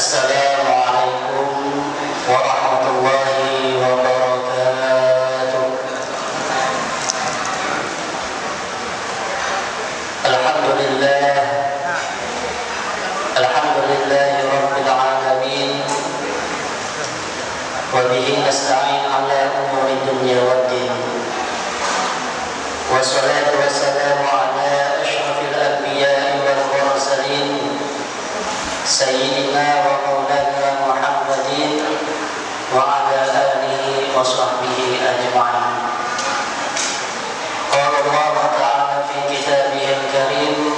Assalamualaikum warahmatullahi wabarakatuh. Alhamdulillah, alhamdulillahi rabbil alamin. Wa bihi nasta'in ala umuri dunya waddin. Wassalatu wassalamu ala asyrafil anbiya'i wal mursalin, Sayyidina wa maulana Muhammadin wa ala alihi wa sahbihi ajma'in. Qala Allah ta'ala fi kitabihil karim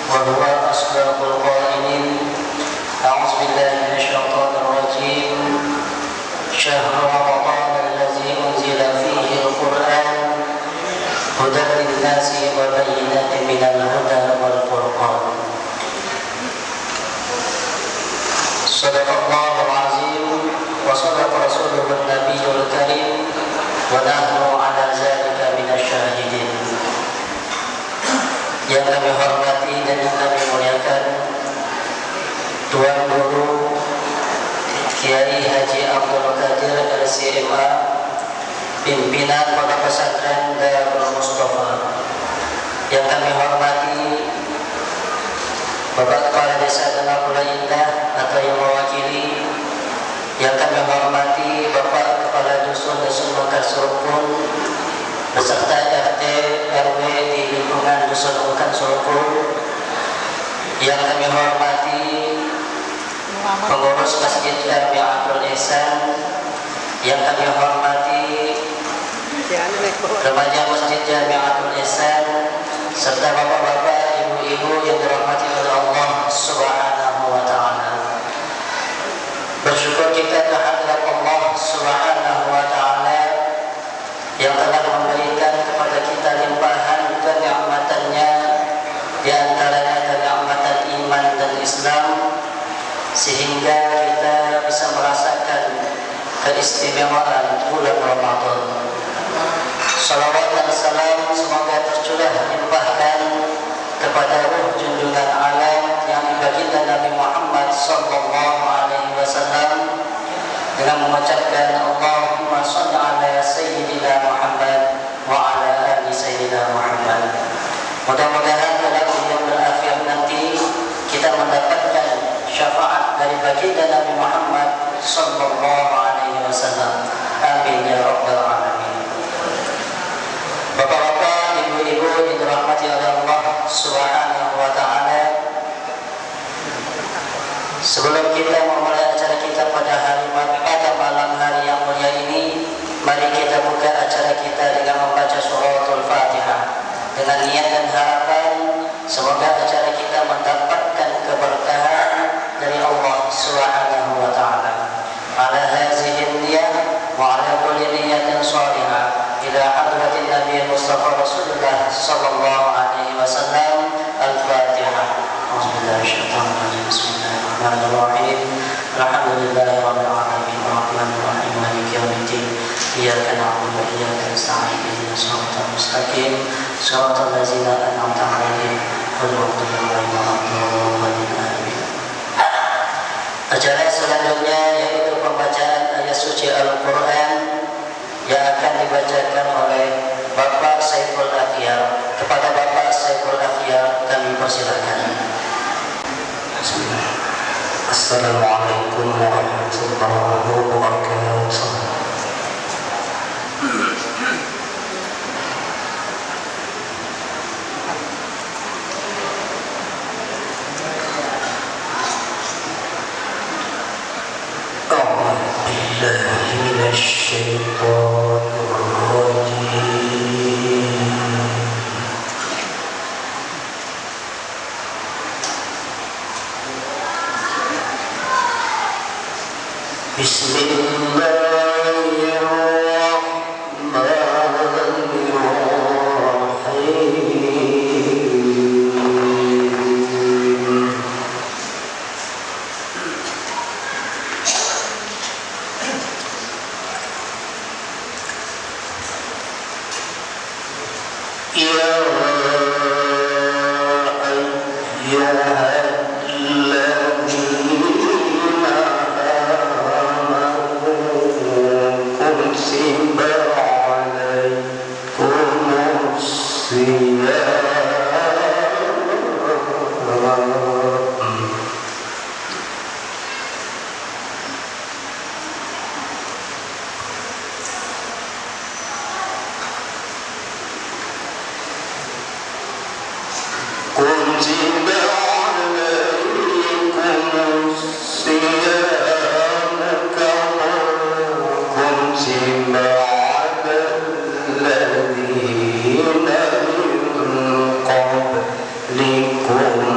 wa huwa asdaqul qailin. A'udzu billahi minasy syaithanir rajim. Syahrul Ramadan allazi unzila fihi al-Qur'an hudan lin-nasi wa bayyinatin minal huda wal furqan. Sadaqallahul azim wa sadaqa rasuluhun nabiyyul karim wa nahnu ala zalika minasyahidin. Yang kami hormati dan yang kami muliakan Tuan Guru Kiai Haji Abdul Qadir LCMA, pimpinan Pondok Pesantren Darul Mustafa. Yang kami hormati Bapak Kepala Desa Tenapula Indah atau yang mewakili. Yang kami hormati Bapak Kepala Dusun Mekar Serpun beserta RT RW di lingkungan Dusun Mekar Serpun. Yang kami hormati pengurus Masjid Jami'atul Ihsan. Yang kami hormati remaja Masjid Jami'atul Ihsan serta bapak-bapak, ibu-ibu yang dirahmati oleh Allah Subhanahu wa ta'ala. Bersyukur kita kehadirat Allah Subhanahu wa ta'ala yang telah memberikan kepada kita limpahan kenikmatannya, di antaranya kenikmatan iman dan Islam, sehingga kita bisa merasakan keistimewaan bulan Ramadan. Salawat dan salam semoga tercurah limpahkan kepada ruh junjungan alam yang baginda Nabi Muhammad sallallahu alaihi wasallam dengan mengucapkan Allahumma shalli ala sayyidina Muhammad wa ala ali sayyidina Muhammad. Mudah-mudahan dalam yang berakhir nanti kita mendapatkan syafaat dari baginda Nabi Muhammad sallallahu alaihi wasallam. Amin ya rabbal alamin. Bapak-bapak, ibu-ibu yang dirahmati oleh Allah Subhanahu wa ta'ala, sebelum kita memulai acara kita pada malam hari yang mulia ini, mari kita buka acara kita dengan membaca suratul Fatihah dengan niat dan harapan semoga acara kita mendapatkan keberkahan dari Allah Subhanahu wa ta'ala. Ala hazihi niyah wa ala kulli niyatin shalihah ila hadratin Nabi Mustafa Rasulullah sallallahu alaihi wasallam. Al-Fatihah. Auzubillahi minasyaitonir rajim. Bismillahirrahmanirrahim. Alhamdulillahi rabbil alamin arrahmanir rahim maliki yaumiddin. Iyyaka na'budu wa iyyaka nasta'in ihdinas siratal mustaqim siratal ladzina an'amta 'alaihim ghairil maghdubi 'alaihim waladdallin. Amin. Acara selanjutnya yaitu pembacaan ayat suci Al-Qur'an yang akan dibacakan oleh Bapak Saiful Akhyar. Kepada Bapak Saiful Akhyar kami persilakan. Assalamualaikum warahmatullahi wabarakatuh. الذين من قبلكم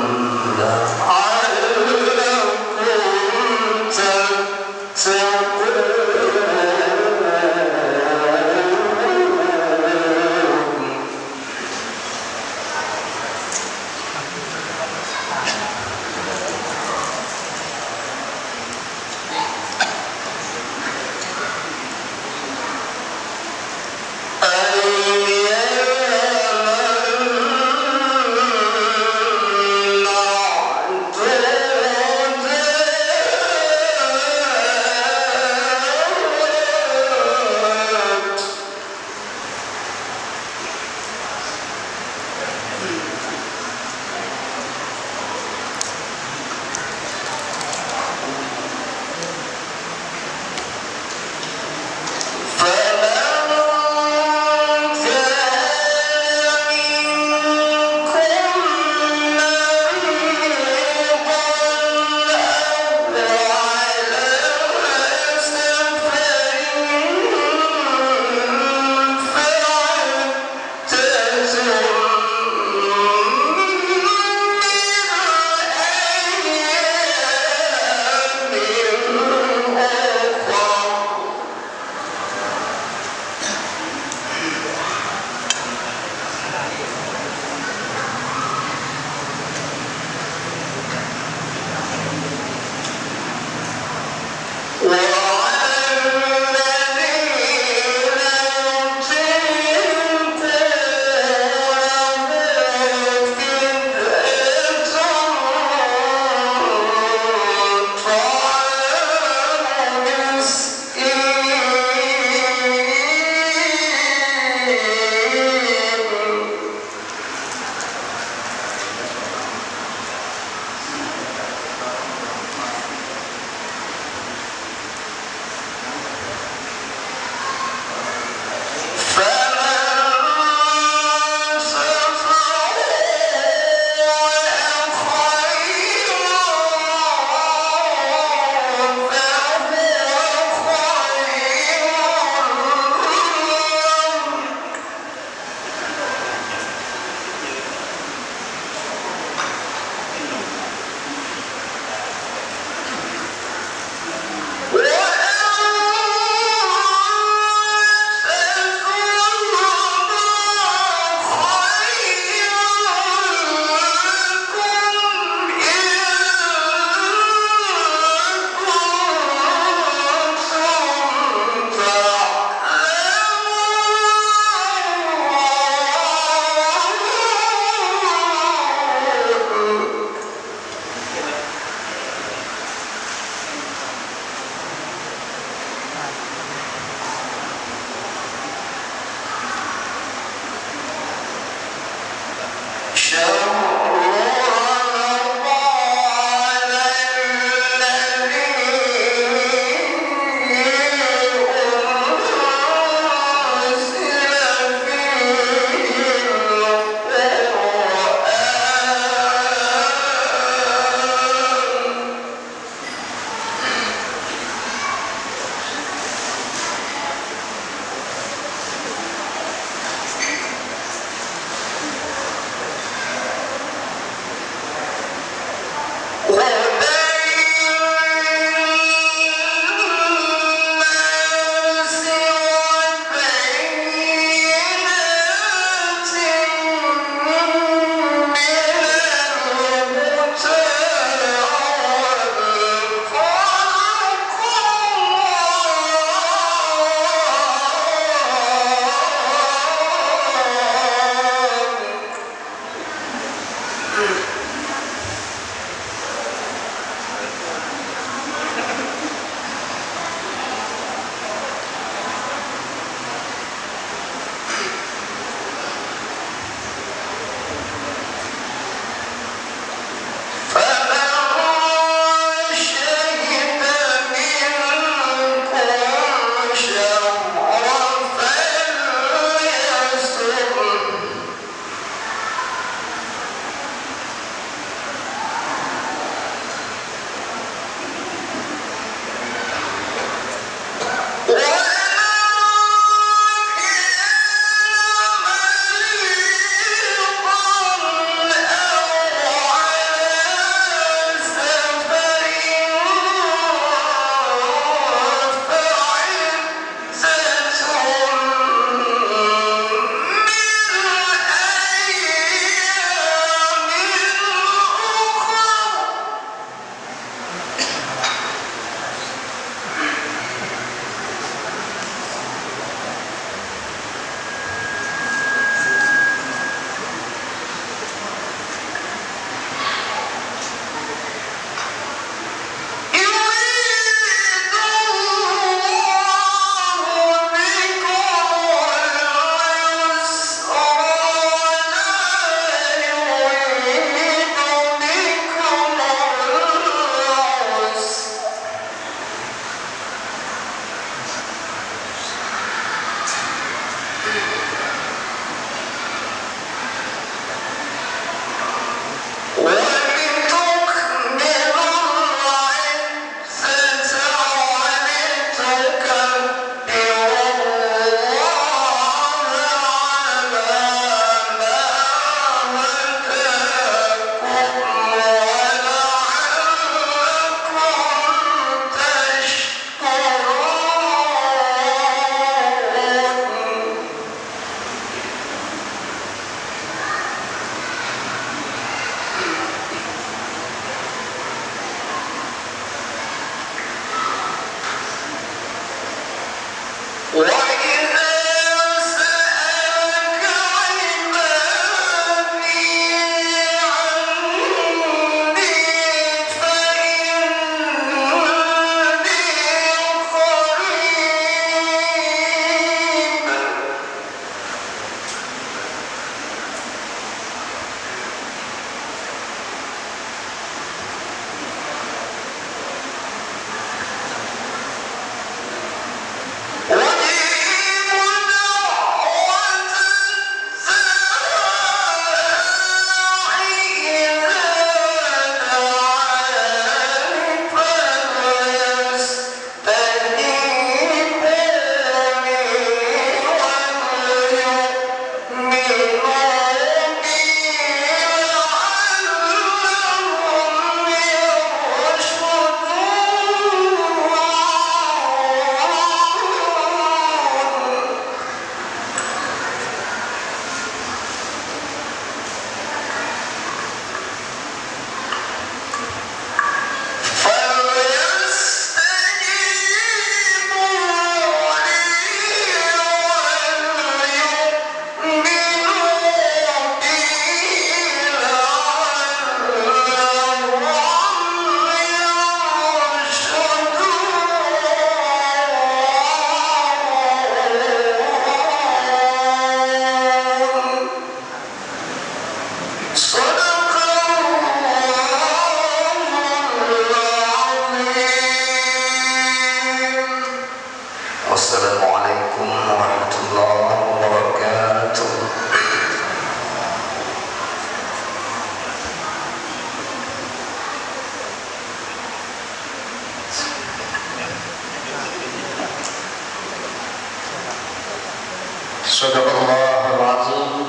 Sadaqallahul azim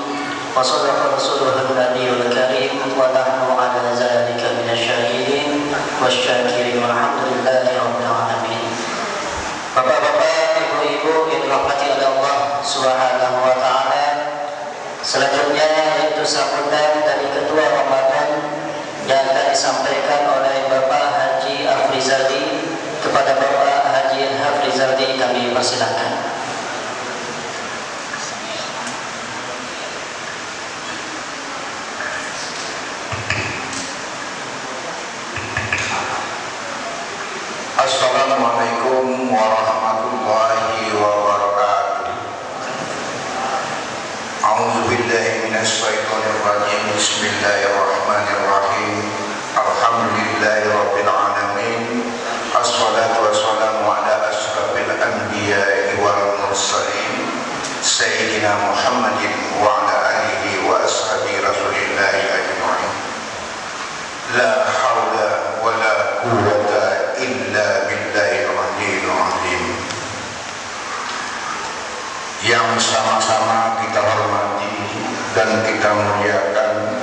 wa sadaqa rasuluhun nabiyul karim wa nahnu ala zalika minasyahidin wasyakirin walhamdulillahi rabbil alamin. Bapak-bapak, ibu-ibu yang dirahmati oleh Allah Subhanahu wa taala, selanjutnya yaitu sambutan dari Ketua Ramadan yang akan disampaikan oleh Bapak Haji Afrizaldi. Kepada Bapak Haji Afrizaldi kami persilakan. Assalamualaikum warahmatullahi wabarakatuh. A'udzu billahi minasyaitonir rajim. Bismillahirrahmanirrahim. Alhamdulillahirabbil alamin. Assalatu wassalamu ala asyrafil anbiya'i wal mursalin sayyidina Muhammadin wa ala alihi wa ashabi rasulillahi ajma'in. La haula wala quwwata illa billahil aliyyil azim. Yang sama-sama kita hormati dan kita muliakan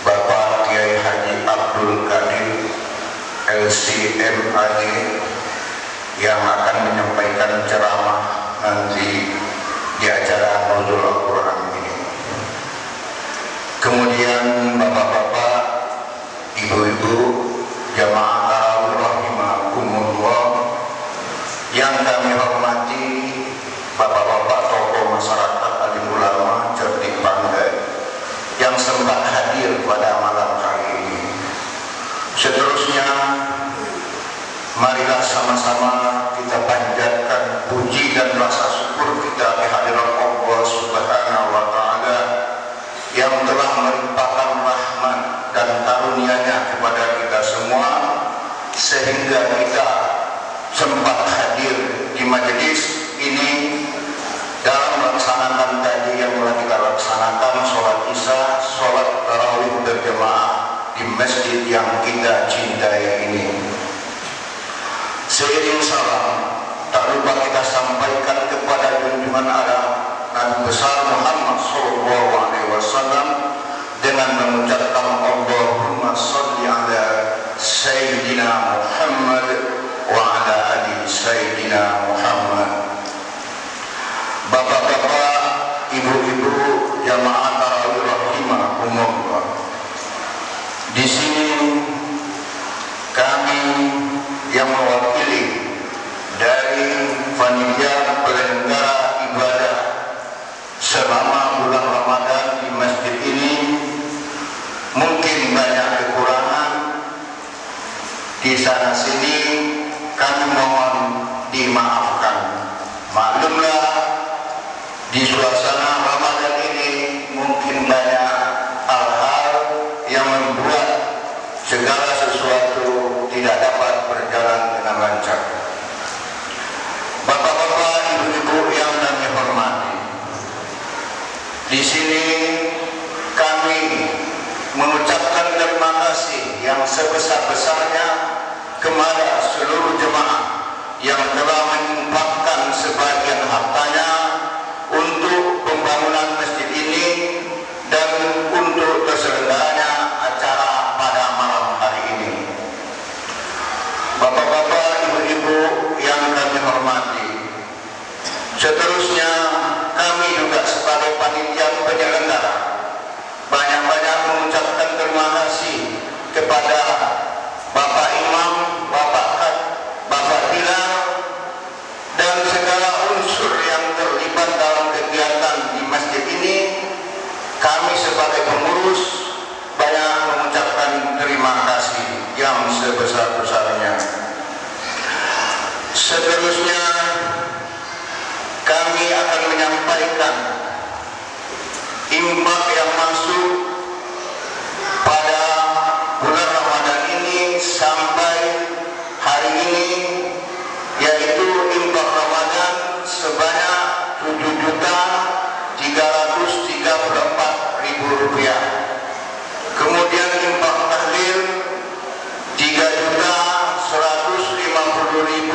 Bapak Kiai Haji Abdul Qadir LCMAD yang akan menyampaikan ceramah nanti di acara Nuzul Al-Quran ini. Kemudian bapak-bapak, ibu-ibu, jamaah tarawih rahimakumullah yang kami hormati, bapak-bapak tokoh masyarakat, alim ulama, cerdik pandai yang sempat hadir pada malam hari ini. Seterusnya, marilah sama-sama kita panjatkan puji dan rasa syukur kita di hadirat Allah Subhanahu wa taala yang telah melimpahkan rahmat dan karunia-Nya kepada kita semua sehingga kita sempat hadir di majelis ini dalam melaksanakan tadi yang telah kita laksanakan sholat isya, sholat tarawih berjamaah di masjid yang kita cintai ini. Seiring salam, tak lupa kita sampaikan kepada junjungan Allah Nabi besar Muhammad SAW dengan mengucapkan Allahumma sholli ala Sayyidina Muhammad wa ala ali Sayyidina Muhammad. Bapak-bapak, ibu-ibu, jamaah tarawih rahimakumullah. Di sini kami yang mewakili dari panitia penyelenggara ibadah selama bulan Ramadan di masjid ini mungkin banyak kekurangan di sana sini, kami mohon dimaafkan. Maklumlah, di suasana Ramadan ini mungkin banyak hal-hal yang membuat segala sesuatu tidak dapat berjalan dengan lancar. Bapak-bapak, ibu-ibu yang kami hormati, di sini kami mengucapkan terima kasih yang sebesar-besarnya kepada seluruh jemaah yang telah menyumbangkan sebagian hartanya untuk pembangunan masjid ini dan untuk terselenggaranya acara pada malam hari ini. Bapak-bapak, ibu-ibu yang kami hormati, seterusnya kami juga sebagai panitia penyelenggara banyak-banyak mengucapkan terima kasih kepada Bapak Imam, Bapak Kad, Bapak Bilal, dan segala unsur yang terlibat dalam kegiatan di masjid ini. Kami sebagai pengurus banyak mengucapkan terima kasih yang sebesar-besarnya. Seterusnya kami akan menyampaikan infak yang masuk pada bulan Ramadan ini sampai hari ini, yaitu infak Ramadan sebanyak Rp7.334.000. Kemudian infak tahlil Rp3.150.000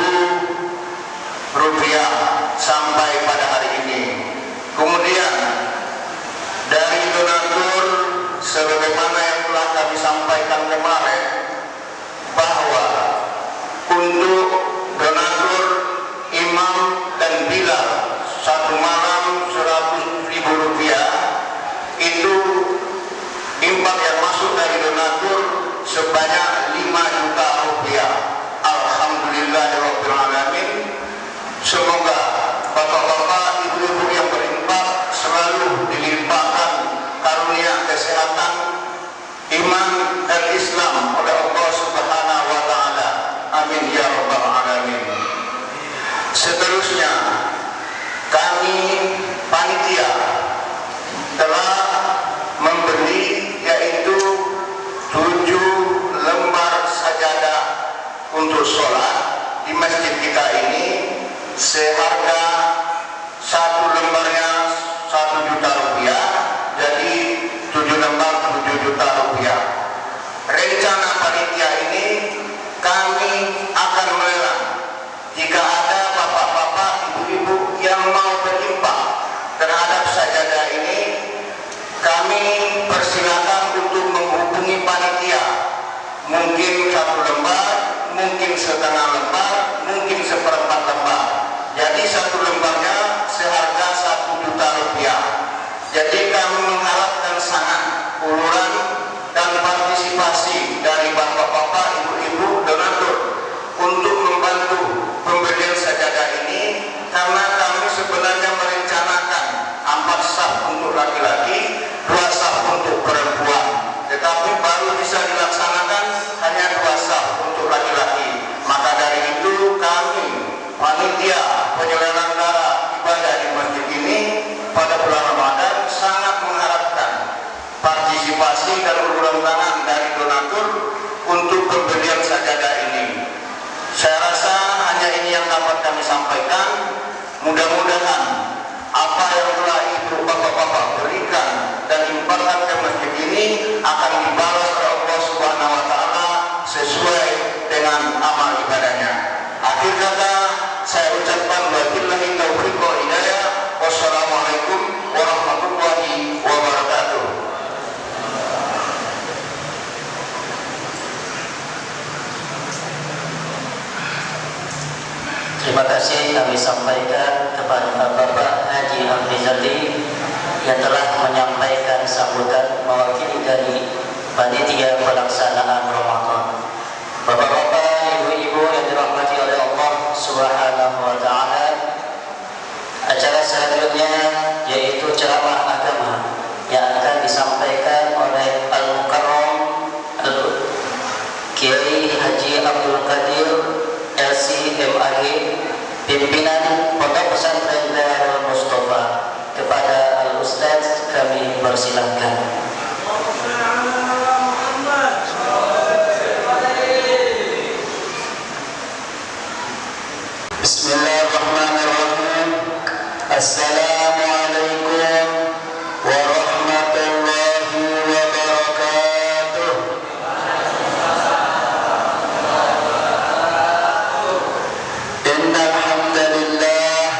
sampai pada hari ini. untuk sholat di masjid kita ini seharga satu lembarnya 1 juta rupiah, jadi 7 lembar 7 juta rupiah. Rencana panitia ini kami akan melelang. Jika ada bapak-bapak, ibu-ibu yang mau berinfak terhadap sajadah ini, kami persilakan untuk menghubungi panitia. Mungkin 1 lembar, mungkin setengah lembar, mungkin seperempat lembar. Jadi 1 lembarnya seharga 1 juta rupiah. Jadi kami mengharapkan sangat uluran dan partisipasi dari bapak-bapak, ibu-ibu, donatur untuk membantu pembelian sajadah ini, karena kami sebenarnya merencanakan 4 saf untuk laki-laki, 2 saf untuk perempuan, tetapi baru bisa dilaksanakan hanya 2 saf untuk laki-laki. Maka dari itu kami panitia penyelenggara ibadah di masjid ini pada bulan Ramadan sangat mengharapkan partisipasi dan uluran tangan dari donatur untuk pembelian sajadah ini. Saya rasa hanya ini yang dapat kami sampaikan. Mudah-mudahan apa yang telah ibu bapak-bapak berikan dan infakkan ke masjid ini akan dibalas oleh Allah Subhanahu wa taala sesuai dengan amal ibadahnya. Akhir kata saya ucapkan wabillahi taufiq wal hidayah. Wassalamualaikum warahmatullahi wabarakatuh. Terima kasih kami sampaikan kepada Bapak Haji Afrizati yang telah menyampaikan sambutan mewakili dari panitia pelaksanaan Ramadan. Bapak-bapak, ibu-ibu yang dirahmati oleh Allah Subhanahu wa taala, acara selanjutnya yaitu ceramah agama yang akan disampaikan oleh Al-Mukarram Kiai Haji Abdul Qadir LC-MAG, pimpinan Pondok Pesantren Darul Mustafa. Kepada Al-Ustaz kami persilahkan. Bismillahirrahmanirrahim. Assalamualaikum warahmatullahi wabarakatuh. Innal hamdalillah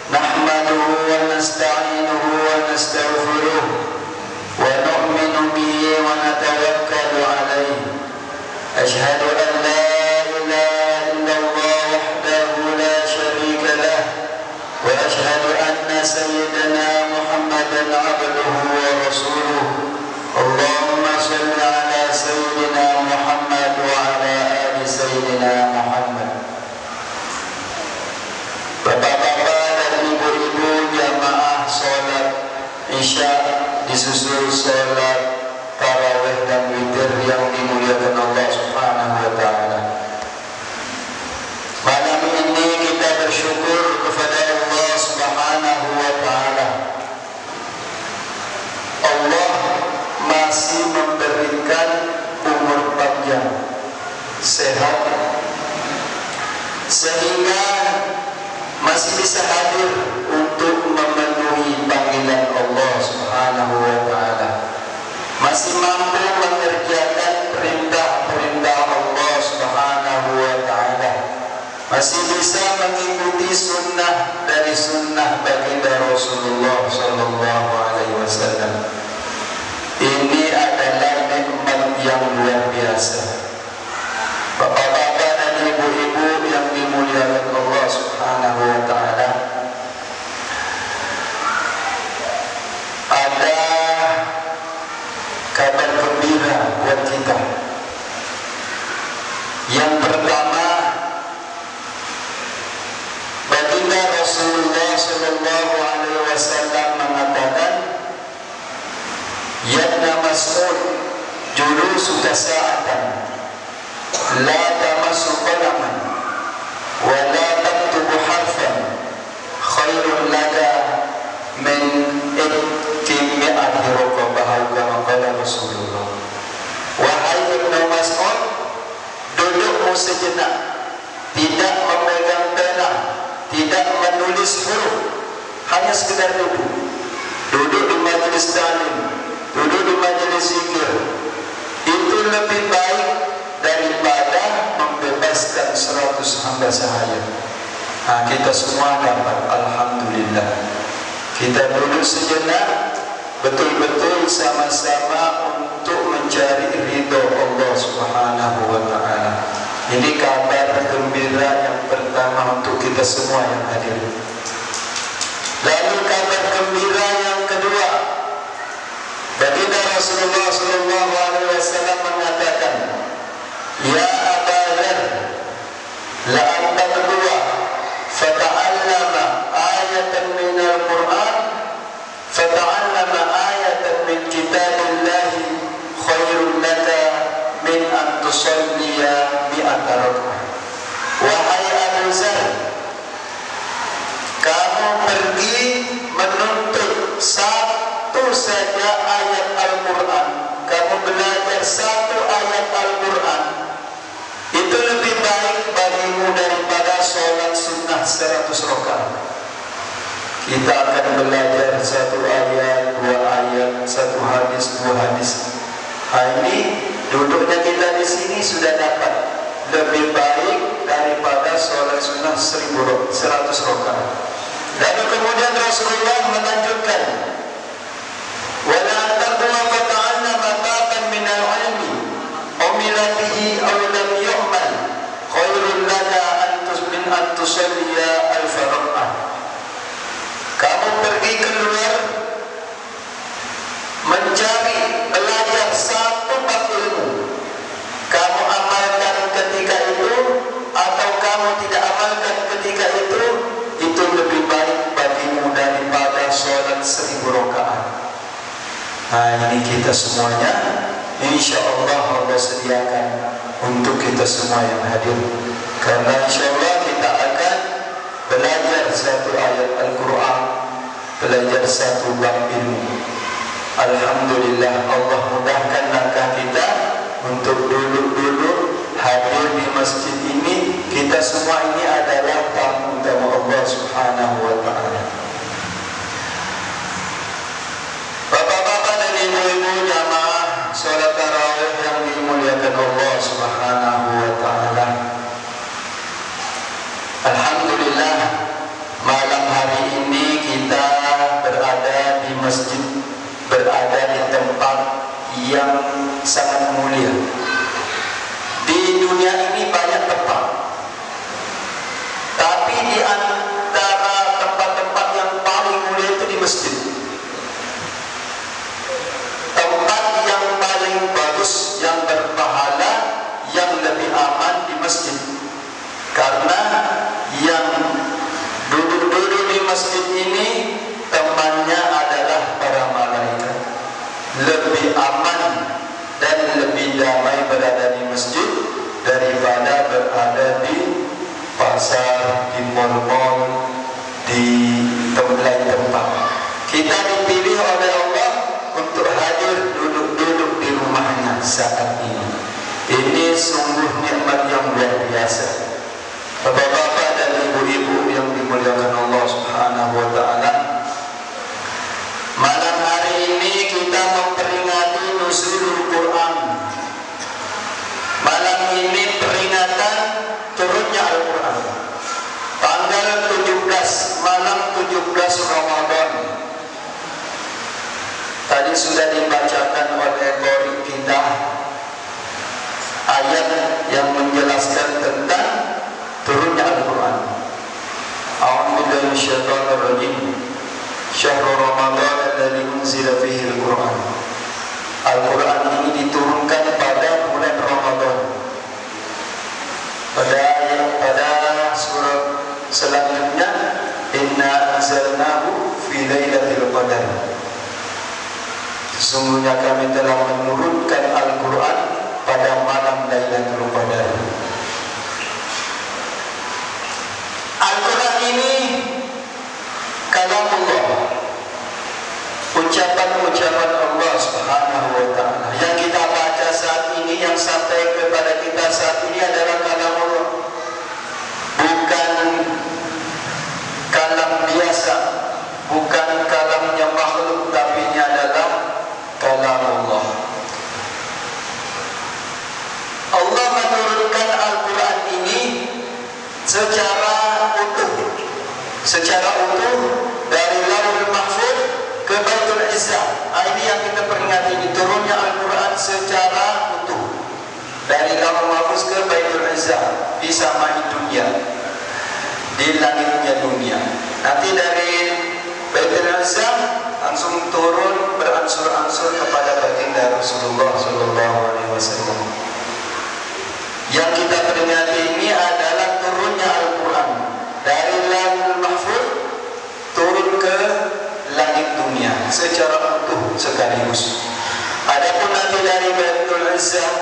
nahmaduhu wa nasta'inuhu wa nastaghfiruh wa nu'minu bihi wa natawakkalu alayhi. Ashhadu an la وأشهد أن سيدنا محمدا عبده ورسوله. اللهم صل على سيدنا محمد وعلى آل سيدنا محمد. Bapak-bapak dan ibu-ibu jamaah sholat Isya disusul sholat tarawih dan witir yang dimuliakan Allah Subhanahu wa taala. Malam ini kita bersyukur kepada Allah Subhanahu wa taala. Allah masih memberikan umur panjang, sehat, sehingga masih bisa hadir untuk memenuhi panggilan Allah Subhanahu wa taala. Masih mampu mengerjakan perintah-perintah Allah Subhanahu wa taala. Masih bisa mengikuti sunnah dari sunnah baginda Rasulullah Sallallahu Alaihi Wasallam. Ini adalah nikmat yang luar biasa. Bapak-bapak dan ibu-ibu yang dimuliakan Allah Subhanahu Wa Taala, ada kabar gembira buat kita. Yang pertama, baginda Rasulullah Sallallahu Alaihi Wasallam mengatakan, "Yabna Mas'ud, julusuka sa'atan, la tamassu qalaman, wa la taktubu harfan, khairun laka min mi'ati raqabah." Kama qala Rasulullah. Wahai Ibnu Mas'ud, dudukmu sejenak, tidak memegang pena, tidak menulis huruf, hanya sekedar duduk di majelis ta'lim, duduk di majelis zikir, itu lebih baik daripada membebaskan 100 hamba sahaya. Kita semua dapat, alhamdulillah. Kita duduk sejenak, betul-betul sama-sama untuk mencari ridho Allah Subhanahu wa ta'ala. Ini kabar gembira yang pertama untuk kita semua yang hadir. Lalu kabar gembira yang kedua, baginda Rasulullah SAW mengatakan, Ya Aba Dzar, la anta berdua fata'allama ayatan minal Qur'an fata'allama ayatan min kitabillahi khairun laka min an tusalliya mi'ata raka'ah. Wahai Abu Dzar, kamu pergi menuntut satu saja ayat Al-Quran, kamu belajar satu ayat Al-Quran, itu lebih baik bagimu daripada sholat sunnah 100 rakaat. Kita akan belajar satu ayat, dua ayat, satu hadis, dua hadis. Ini duduknya kita di sini sudah dapat lebih baik daripada sholat sunnah 100 rakaat. Lalu kemudian Rasulullah melanjutkan, wala taqwa fata'allama baban minal ilmi umila bihi aw lam yu'mal khairun laka min an tusalliya al-faraqah. Kamu pergi keluar mencari belajar satu bab ilmu, kamu amalkan ketika itu atau kamu tidak amalkan ketika itu lebih baik bagimu daripada sholat 1000 rakaat. Ini kita semuanya insya Allah sediakan untuk kita semua yang hadir, karena insya Allah kita akan belajar satu ayat Al-Quran, belajar satu bab ilmu. Alhamdulillah, Allah mudahkan langkah kita untuk duduk hadir di masjid ini. Kita semua ini adalah tamu utama Allah Subhanahu wa ta'ala. Bapak-bapak dan ibu-ibu jamaah salat tarawih yang dimuliakan Allah Subhanahu wa ta'ala, alhamdulillah, malam hari ini kita berada di masjid, berada di tempat yang sangat mulia. Di dunia ini banyak tempat, tapi di antara tempat-tempat yang paling mulia itu di masjid. Tempat yang paling bagus, yang berpahala, yang lebih aman di masjid. Karena yang duduk-duduk di masjid ini temannya adalah para malaikat. Lebih aman dan lebih damai berada di masjid daripada berada di pasar, di mal-mal, di lain tempat. Kita dipilih oleh Allah untuk hadir duduk-duduk di rumahnya saat ini. Ini sungguh nikmat yang luar biasa. Bapak-bapak dan ibu-ibu yang dimuliakan Allah Subhanahu wa ta'ala, malam hari ini kita memperingati nuzulul Quran. Malam ini peringatan turunnya Al-Quran. Tanggal 17, malam 17 Ramadan. Tadi sudah dibacakan oleh qori kita ayat yang menjelaskan tentang turunnya Al-Quran. A'udzubillahi minasyaitonir rajim. Syahrul Ramadan alladzi unzila fihi Al-Quran. Al-Quran ini diturunkan pada bulan Ramadan. Pada surat selanjutnya, inna anzalnahu fi lailatul qadar. Sesungguhnya kami telah menurunkan Al-Quran pada malam Lailatul Qadar. Al-Quran ini kalamullah, ucapan-ucapan Allah Subhanahu wa ta'ala. Yang kita baca saat ini, yang sampai kepada kita saat ini adalah kalam bukan kalamnya makhluk, tapi ini adalah kalam Allah. Allah menurunkan Al-Quran ini secara utuh dari Lauhul Mahfuz ke Baitul Izzah. Ini yang kita peringati, ini turunnya Al-Quran secara utuh dari Lauhul Mahfuz ke Baitul Izzah di samai dunia, di langitnya dunia. Nanti dari Baitul Izzah langsung turun beransur-ansur kepada baginda Rasulullah sallallahu alaihi wasallam. Yang kita peringati ini adalah turunnya Al-Quran dari Lauhul Mahfuz turun ke langit dunia secara utuh sekaligus. Adapun nanti dari Baitul Izzah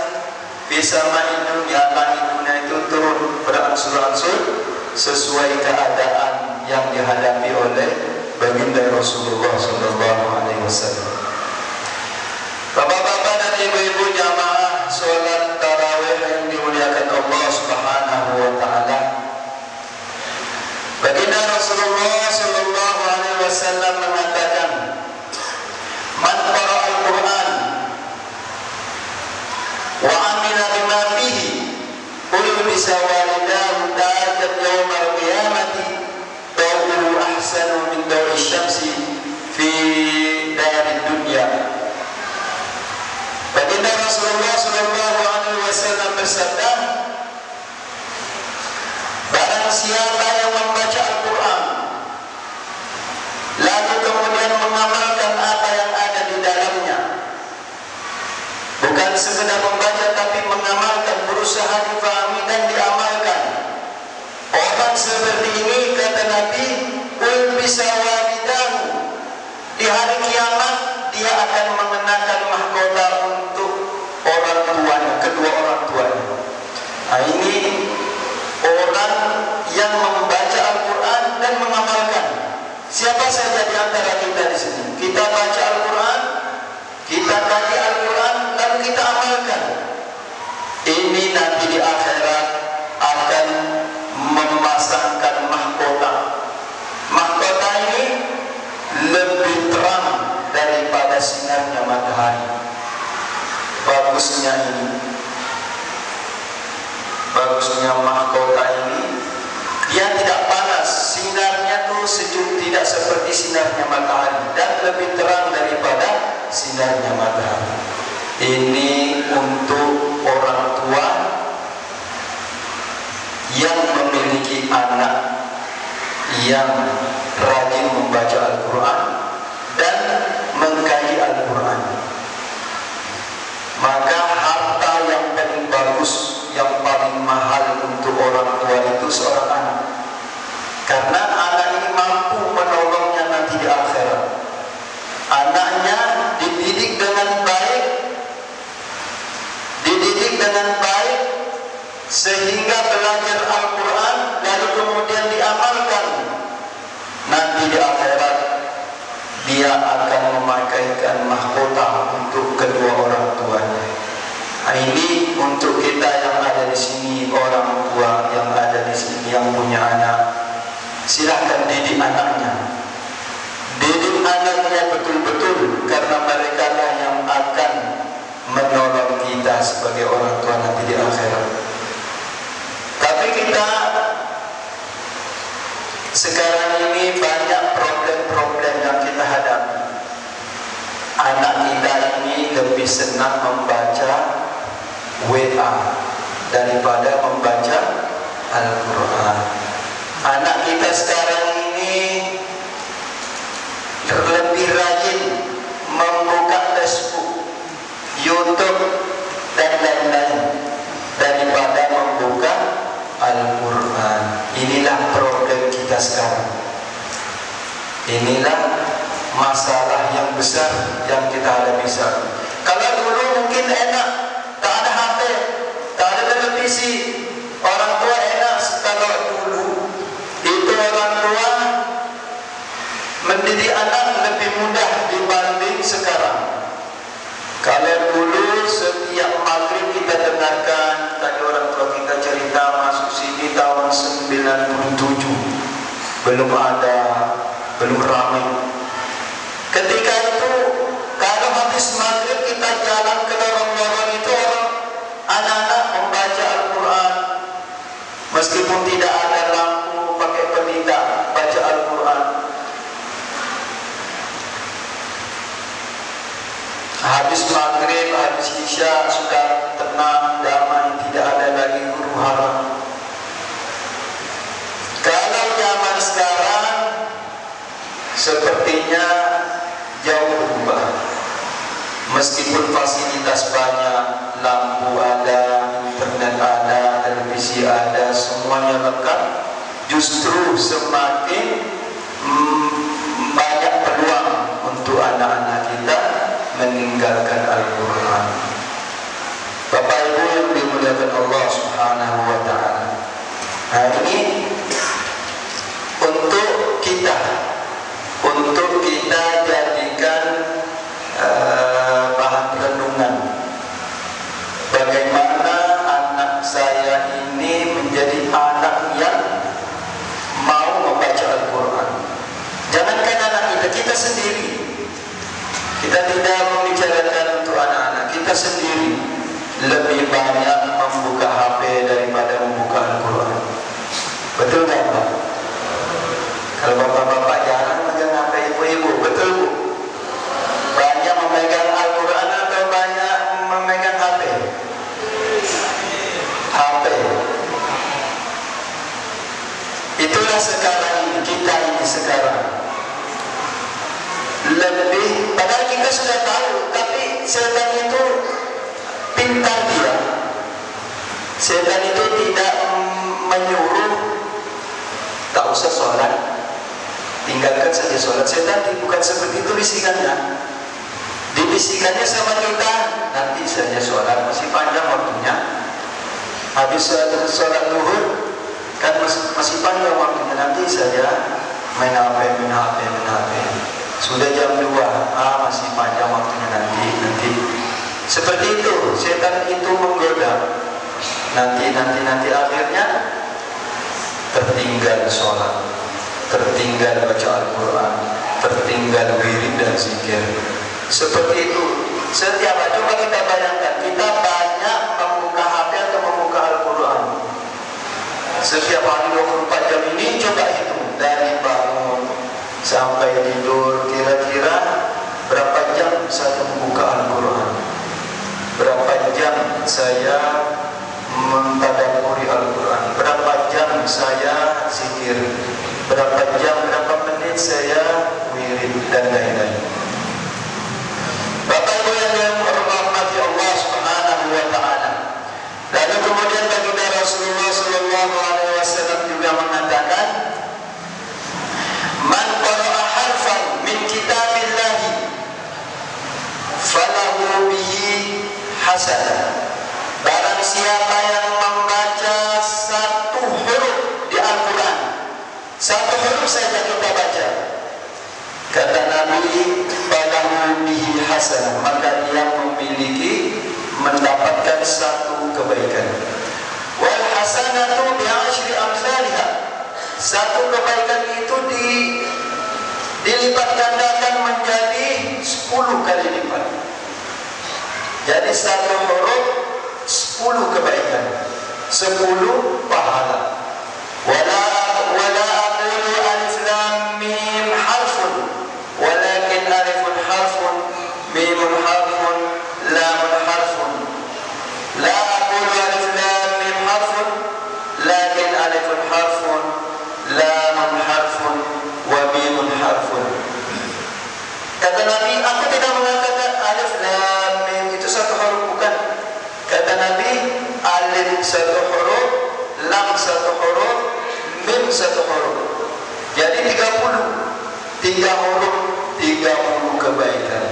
bisa main dunia, langit dunia itu turun beransur-ansur sesuai keadaan yang dihadapi oleh baginda Rasulullah sallallahu alaihi wasallam. Bapak-bapak dan ibu-ibu jamaah salat tarawih yang dimuliakan Allah Subhanahu wa taala. Baginda Rasulullah sallallahu alaihi wasallam mengatakan, "Man qara'a al-Qur'an wa 'amila bima fihi, ulbisa walidahu ta'atan yawmal qiyamati, dawuhu ahsanu min dawi syamsi fi dari dunya." Baginda Rasulullah sallallahu alaihi wasallam bersabda, barang siapa yang membaca Al-Quran lalu kemudian mengamalkan apa yang ada di dalamnya, bukan sekedar membaca tapi mengamalkan, berusaha difahami dan diamalkan, orang seperti ini, kata Nabi, ulbisa walidahu, di hari kiamat dia akan mengenakan mahkota untuk orang tuanya, kedua orang tuanya. Ini orang yang membaca Al-Quran dan mengamalkan. Siapa saja di antara kita di sini, kita baca Al-Quran, kita kaji Al-Quran, lalu kita amalkan. Ini nanti di akhirat akan memasangkan mahkota. Mahkota ini lebih terang daripada sinarnya matahari. Bagusnya mahkota ini, dia tidak panas, sinarnya tuh sejuk, tidak seperti sinarnya matahari, dan lebih terang daripada sinarnya matahari. Ini untuk orang tua yang memiliki anak yang rajin membaca Al-Quran dan mengkaji Al-Quran. Maka harta yang paling bagus, yang paling mahal untuk orang tua itu seorang anak. Karena anak ini mampu menolongnya nanti di akhirat. Anaknya dididik dengan baik, sehingga belajar Al-Quran lalu kemudian diamalkan. Nanti di akhirat dia akan memakaikan mahkota untuk kedua orang tuanya. Ini untuk kita yang ada di sini, orang tua yang ada di sini yang punya anak, silakan didik anaknya. Didik anaknya betul-betul, karena mereka lah yang akan menolong kita sebagai orang tua nanti di akhirat. Tapi kita sekarang ini banyak problem-problem yang kita hadapi. Anak kita ini lebih senang membaca WA daripada membaca Al-Quran. Anak kita sekarang ini lebih rajin membuka Facebook, YouTube dan lain-lain daripada membuka Al-Quran. Inilah problem kita sekarang. Inilah masalah yang besar yang kita hadapi sekarang. Kalau dulu mungkin enak, tak ada HP, tak ada televisi, orang tua enak. Kalau dulu itu orang tua mendidik anak lebih mudah dibanding sekarang. Kalau dulu setiap maghrib kita dengarkan, tadi orang tua kita cerita masuk sini tahun 97, belum ramai. kita jalan ke lorong-lorong itu orang anak-anak membaca Al-Quran, meskipun tidak ada lampu, pakai pelita baca Al-Quran. Habis maghrib, habis isya sudah tenang, damai, tidak ada lagi huru hara. Kalau zaman sekarang sepertinya jauh berubah. Meskipun fasilitas banyak, lampu ada, internet ada, televisi ada, semuanya lengkap, justru semakin banyak peluang untuk anak-anak kita meninggalkan Al-Quran. Bapak Ibu yang dimuliakan Allah Subhanahu wa Ta'ala, nah ini untuk kita jadikan bahan renungan. Bagaimana anak saya ini menjadi anak yang mau membaca Al-Quran. Jangankan anak kita sendiri. Kita tidak membicarakan untuk anak-anak, kita sendiri lebih banyak membuka HP daripada membuka Al-Quran. Betul nggak Pak? Kalau bapak-bapak jarang memegang HP ibu-ibu, betul Bu? Banyak memegang Al-Quran atau banyak memegang HP? HP. Itulah sekarang ini, kita ini sekarang lebih, padahal kita sudah tahu, tapi setan itu pintar dia. Setan itu tidak menyuruh tak usah sholat, tinggalkan saja sholat. Setan bukan seperti itu bisikannya. Dibisikannya sama kita, nanti saja sholat, masih panjang waktunya. Habis sholat zuhur kan masih panjang waktunya, nanti saja main HP. Sudah jam 2, masih panjang waktunya, nanti. Seperti itu, setan itu menggoda. Nanti akhirnya tertinggal sholat, tertinggal baca Al-Quran, tertinggal wirid dan zikir. Seperti itu. Setiap hari, coba kita bayangkan, kita banyak membuka HP atau membuka Al-Quran. Setiap hari 24 jam ini, coba hitung dari bangun sampai tidur, kira-kira berapa jam saya membuka Al-Quran, berapa jam saya mentadabburi Al-Quran, berapa jam saya zikir, berapa menit saya wirid dan lain-lain. Bapak Ibu yang dirahmati Allah Subhanahu wa Ta'ala. Lalu kemudian baginda Rasulullah sallallahu alaihi wasallam juga mengatakan, man qara'a harfan min kitabillahi falahu bihi hasanah. Barang siapa yang membaca satu huruf di Al-Quran, satu huruf saja kita baca, kata Nabi, falahu bihi hasanah, maka dia mendapatkan satu kebaikan. Wal hasanatu bi'ashri amsalha. Satu kebaikan itu dilipat gandakan menjadi 10 kali lipat. Jadi satu huruf 10 kebaikan, 10 pahala. Wala aqulu alif lam mim harfun, walakin alifun harfun, mimun harfun, lamun harfun. La aqulu alif lam mim harfun, lakin alifun harfun, lamun harfun, wa mimun harfun. Kata Nabi, aku tidak mengatakan alif lam mim itu satu huruf, bukan. Kata Nabi, alif satu huruf, lam satu huruf, mim satu huruf. Jadi 30. 3 huruf, 30 kebaikan.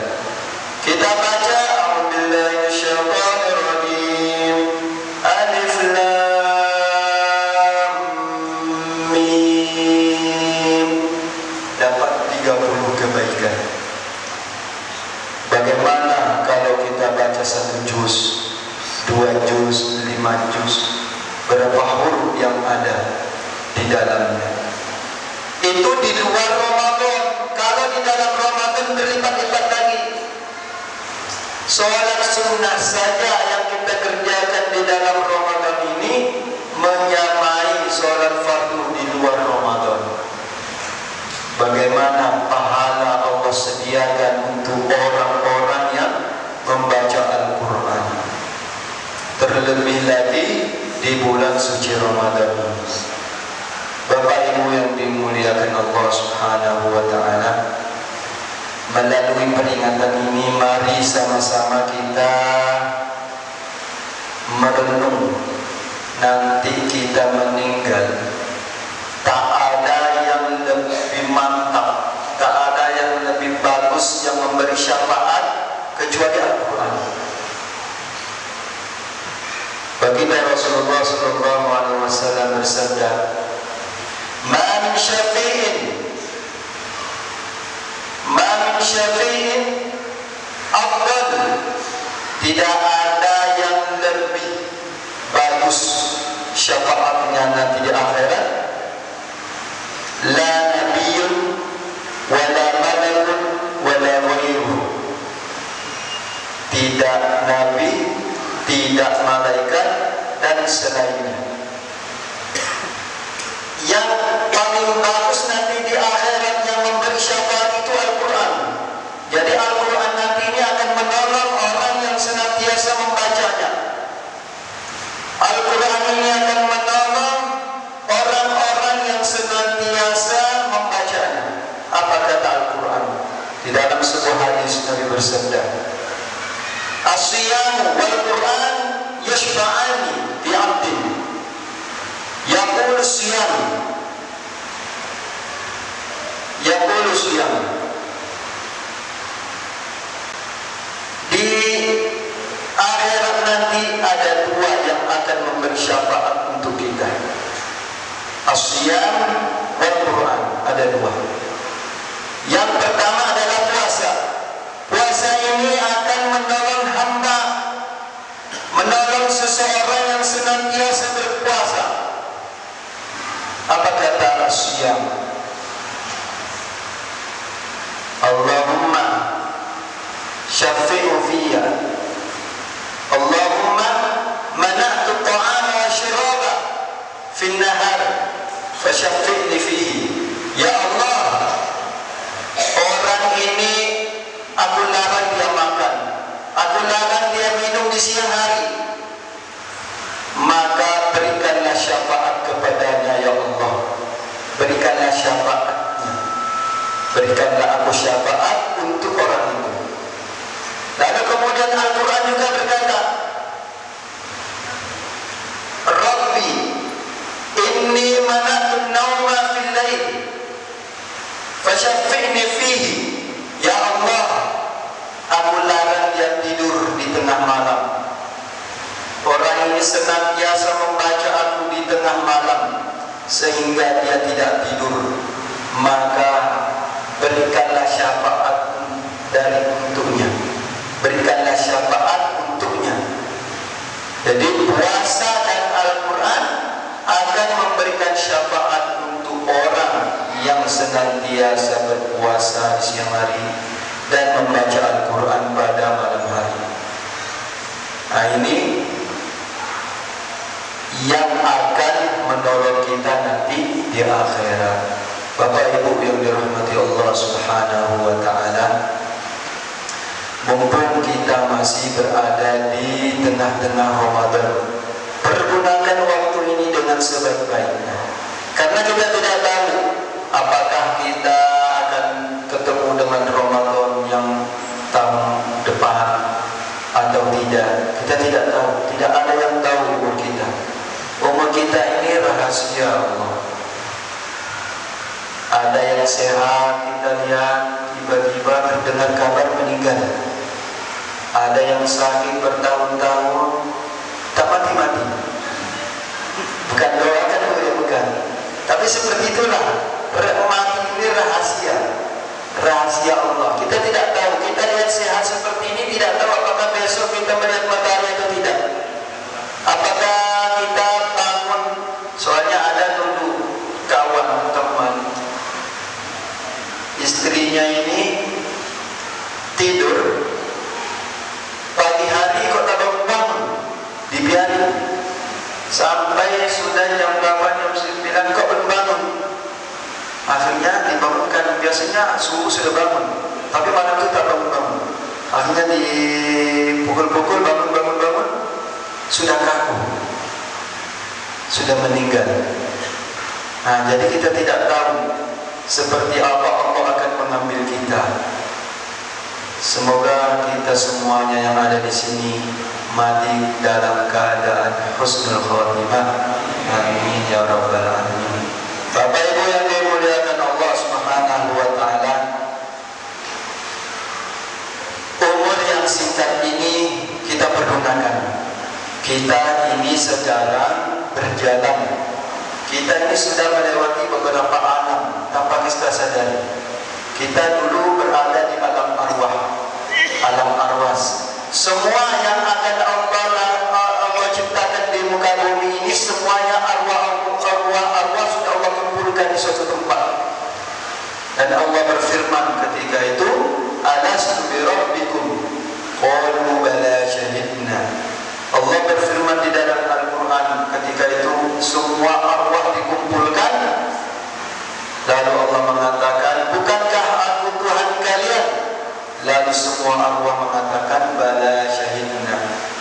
Kita baca a'udzubillahi minasyaitonir rajim. Alif lam mim. Dapat 30 kebaikan. Bagaimana kalau kita baca 1 juz, 2 juz, 5 juz, berapa huruf yang ada di dalamnya? Itu di luar Ramadan. Kalau di dalam Ramadan berlipat-lipat lagi. Sholat sunnah saja yang kita kerjakan di dalam Ramadan ini menyamai sholat fardu di luar Ramadan. Bagaimana pahala Allah sediakan untuk orang-orang yang membaca Al-Quran, terlebih lagi di bulan suci Ramadan. Bapak Ibu yang dimuliakan Allah Subhanahu wa Ta'ala, melalui peringatan ini mari sama-sama kita merenung nanti kita meninggal. Tak ada yang lebih mantap, tak ada yang lebih bagus yang memberi syafaat kecuali Al-Quran. Baginda Rasulullah SAW bersabda, "Ma min syafi'in afdal." Tidak ada yang lebih bagus syafaatnya nanti di akhirat. La nabiyyun wala malakun wala ghairuhu. Tidak nabi, tidak malaikat dan selainnya. Yang paling bagus nanti di akhirat yang memberi syafaat itu Al-Quran. Jadi Al-Quran nanti ini akan menolong orang yang senantiasa membacanya. Al-Quran ini akan menolong orang-orang yang senantiasa membacanya. Apa kata Al-Quran? Di dalam sebuah hadis Nabi bersabda, "As-siyam wal Quran yashfa'ani fi 'abdin yaqulu siyam Di akhirat nanti ada dua yang akan memberi syafaat untuk kita. As-siyam wal Quran, ada dua. Yang pertama adalah puasa. Puasa ini akan menolong hamba, menolong seseorang yang senantiasa berpuasa. Apa kata as-siyam? Allahumma syafi'u fiyya, Allahumma mana'tu ta'ama wa syiraba fin nahar fasyafi'ni fihi. Ya Allah, orang ini aku larang dia makan, aku larang dia minum di siang hari, maka berikanlah syafaat kepadanya ya Allah. Berikanlah syafaatnya, berikanlah aku syafaat untuk orang itu. Lalu kemudian Al-Quran juga berkata, Rabbi inni manatun nauma fil lail fasyafi'ni fihi. Ya Allah, aku larang dia tidur di tengah malam. Orang ini senantiasa membaca aku di tengah malam sehingga dia tidak tidur, maka berikanlah syafaat dari untuknya, berikanlah syafaat untuknya. Jadi puasa dan Al-Quran akan memberikan syafaat untuk orang yang senantiasa berpuasa di siang hari dan membaca Al-Quran pada malam hari. Nah, ini yang akan menolong kita nanti di akhirat. Bapak Ibu yang dirahmati Allah Subhanahu wa Ta'ala, mumpung kita masih berada di tengah-tengah Ramadan, pergunakan waktu ini dengan sebaik-baiknya. Karena kita tidak tahu apakah kita akan ketemu dengan Ramadan yang tahun depan atau tidak. Kita tidak tahu, tidak ada yang tahu umur kita. Umur kita ini rahasia Allah. Ada yang sehat, kita lihat tiba-tiba terdengar kabar meninggal. Ada yang sakit bertahun-tahun tak mati-mati. Bukan doakan ya, bukan. Tapi seperti itulah, mati ini rahasia, rahasia Allah. Kita tidak tahu. Kita lihat sehat seperti ini, tidak tahu apakah besok kita melihat matahari atau tidak. Apakah kita bangun? Soalnya ada dulu kawan teman, istrinya ini tidur Sampai sudah jam 8, jam 9 kok belum bangun. Akhirnya dibangunkan, biasanya subuh sudah bangun, tapi malam itu tak bangun-bangun. Akhirnya dipukul-pukul, bangun, sudah kaku, sudah meninggal. Nah, jadi kita tidak tahu seperti apa Allah akan mengambil kita. Semoga kita semuanya yang ada di sini mati dalam keadaan husnul khatimah. Amin ya rabbal alamin. Bapak Ibu yang dimuliakan Allah Subhanahu wa taala, umur yang singkat ini kita pergunakan. Kita ini sekarang berjalan. Kita ini sudah melewati beberapa alam tanpa kita sadari. Kita dulu berada di alam arwah, alam arwas. Semua yang akan Allah ciptakan di muka bumi ini semuanya arwah sudah Allah kumpulkan di suatu tempat. Dan Allah berfirman ketika itu, alastu bi rabbikum qalu bala syahidna. Allah berfirman di dalam Al-Quran ketika itu semua arwah dikumpulkan. Lalu Allah mengatakan, bukankah aku Tuhan kalian? Lalu semua arwah mengatakan, bala syahidna.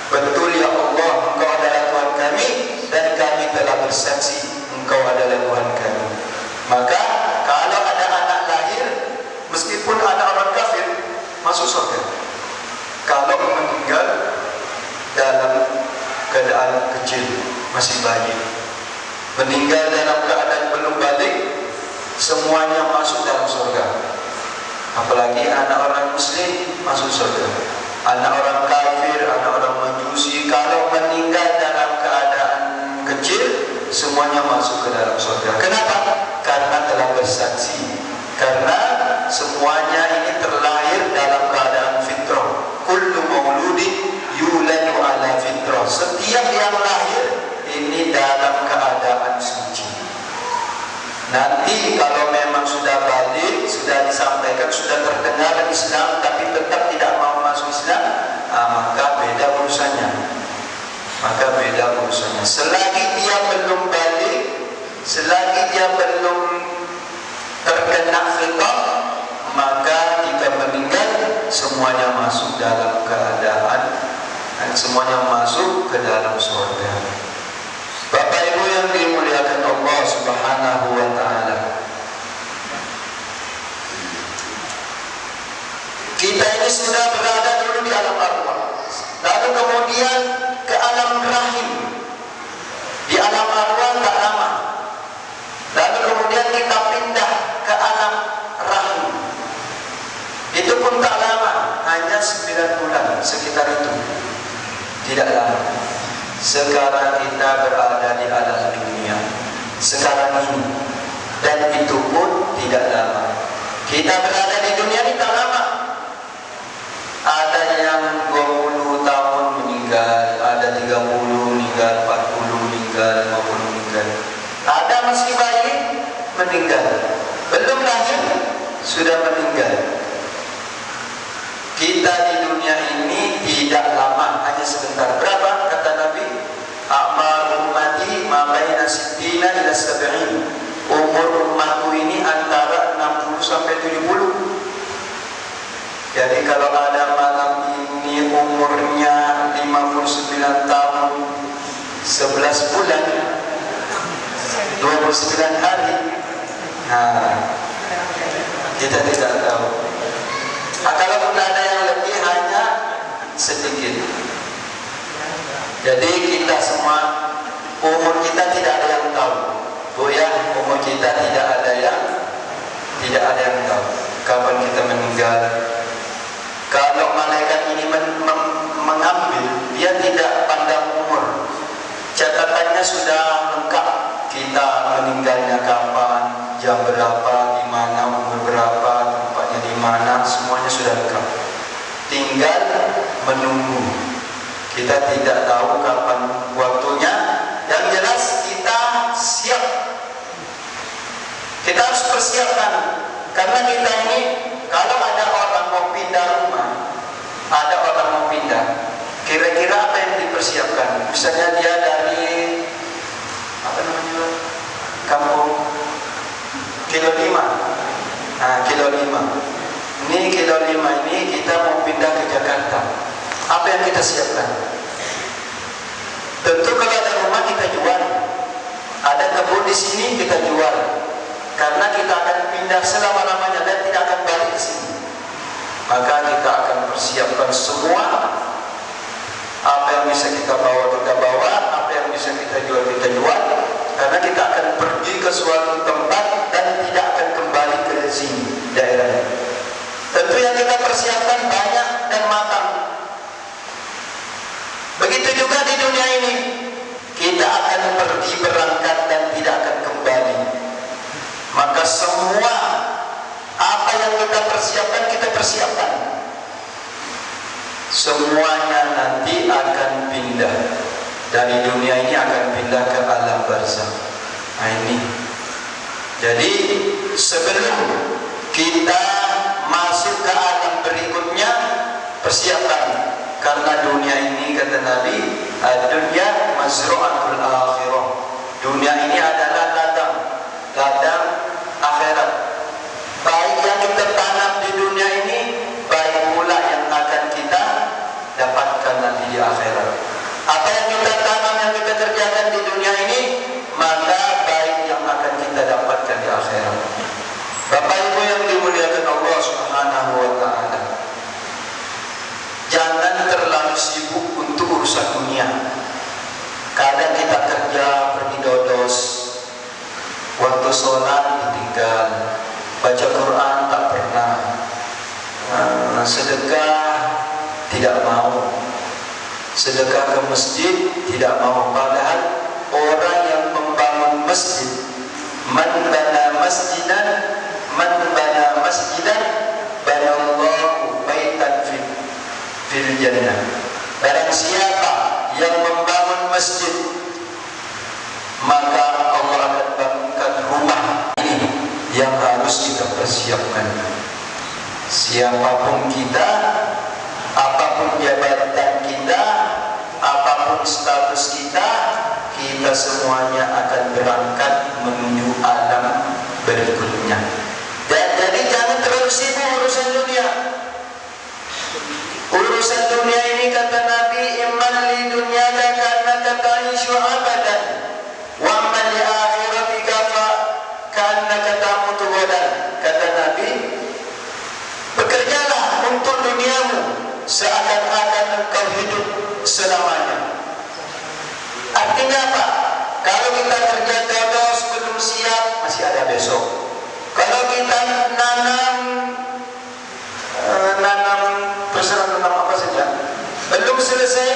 Betul ya Allah, Engkau adalah Tuhan kami, dan kami telah bersaksi Engkau adalah Tuhan kami. Maka kalau ada anak lahir, meskipun anak orang kafir, masuk surga. Kalau meninggal dalam keadaan kecil, masih bayi, meninggal dalam keadaan belum balik, semuanya masuk dalam surga. Apalagi anak orang muslim masuk surga. Anak orang kafir, anak orang majusi, kalau meninggal dalam keadaan kecil, semuanya masuk ke dalam surga. Kenapa? Karena telah bersaksi. Karena semuanya ini terlahir dalam keadaan fitrah. Kullu mauludin yuladu ala fitrah. Setiap yang lahir ini dalam keadaan suci. Nanti kalau memang sudah balik, sudah disampaikan, sudah terdengar Islam, tapi tetap tidak mau masuk Islam, maka beda urusannya. Selagi dia belum balik, selagi dia belum terkena fitrah, maka jika meninggal semuanya masuk dalam keadaan, semuanya masuk ke dalam surga. Bapak Ibu yang dimuliakan Allah Subhanahu wa taala, kita ini sudah berada dulu di alam arwah, lalu kemudian ke alam rahim. Di alam arwah tak lama, lalu kemudian kita pindah ke alam rahim. Itu pun tak lama, hanya 9 bulan sekitar itu. Tidak lama. Sekarang kita berada di alam dunia sekarang ini, dan itu pun tidak lama. Kita berada di dunia ini tak lama. Ada yang 20 tahun meninggal, ada 30 meninggal, 40 meninggal, 50 meninggal. Ada masih bayi meninggal, belum lahir sudah meninggal. Kita di dunia ini tidak lama, hanya sebentar. Berapa kata Nabi? A'mal ummati ma baina 60 ila 70. Umur umatku ini antara 60 sampai 70. Jadi kalau ada malam ini umurnya 59 tahun 11 bulan 29 hari, nah kita tidak tahu. Kalaupun ada yang lebih, hanya sedikit. Jadi kita semua, umur kita tidak ada yang tahu. Bu ya, umur kita tidak ada yang tahu kapan kita meninggal. Kalau malaikat ini mengambil, dia tidak pandang umur. Catatannya sudah lengkap. Kita meninggalnya kapan, jam berapa, di mana, umur berapa, tempatnya di mana, semuanya sudah lengkap. Tinggal menunggu. Kita tidak tahu kapan waktunya. Yang jelas kita siap. Kita harus persiapkan. Karena kita ini, kalau ada orang mau pindah rumah, kira-kira apa yang dipersiapkan? Misalnya dia dari kita siapkan. Tentu kalau ada rumah kita jual, ada kebun di sini kita jual, karena kita akan pindah selama-lamanya dan tidak akan balik ke sini. Maka kita akan persiapkan semua. Apa yang bisa kita bawa, apa yang bisa kita jual, karena kita akan pergi ke suatu tempat dan tidak akan kembali ke sini daerah. Tentu yang kita persiapkan banyak dan matang. Begitu juga di dunia ini, kita akan pergi berangkat dan tidak akan kembali. Maka semua apa yang kita persiapkan, kita persiapkan. Semuanya nanti akan pindah dari dunia ini, akan pindah ke alam barzakh. Nah ini. Jadi sebelum kita masuk ke alam berikutnya, persiapkan. Karena dunia ini, kata Nabi, dunia mazru'atul akhirah. Dunia ini adalah ladang akhirat. Baik yang kita tanam di dunia ini, baik pula yang akan kita dapatkan nanti di akhirat. Apa yang kita tanam, yang kita kerjakan di dunia ini, maka baik yang akan kita dapatkan di akhirat. Bapak Ibu yang dimuliakan Allah Subhanahu wa taala, jangan terlalu sibuk untuk urusan dunia. Kadang kita kerja pergi dodos, waktu sholat ditinggal, baca Quran tak pernah, sedekah tidak mau, sedekah ke masjid tidak mau. Padahal orang yang membangun masjid, man bana masjidan banallahu baitan fil jannah. Barang siapa yang membangun masjid, maka Allah akan bangunkan rumah. Ini yang harus kita persiapkan. Siapapun kita, apapun jabatan kita, apapun status kita, kita semuanya akan berangkat menuju alam berikutnya. Dan jadi jangan terlalu sibuk urusan dunia. Urusan dunia ini, kata Nabi, imman li dunyaka ka'annaka ta'ishu abadan wa amman li akhiratika ka'annaka tamutu ghadan. Kata Nabi, bekerjalah untuk duniamu seakan-akan engkau hidup selamanya. Artinya apa? Kalau kita kerja dodos belum siap, masih ada besok. Kalau kita nanam terserah nanam apa saja, belum selesai,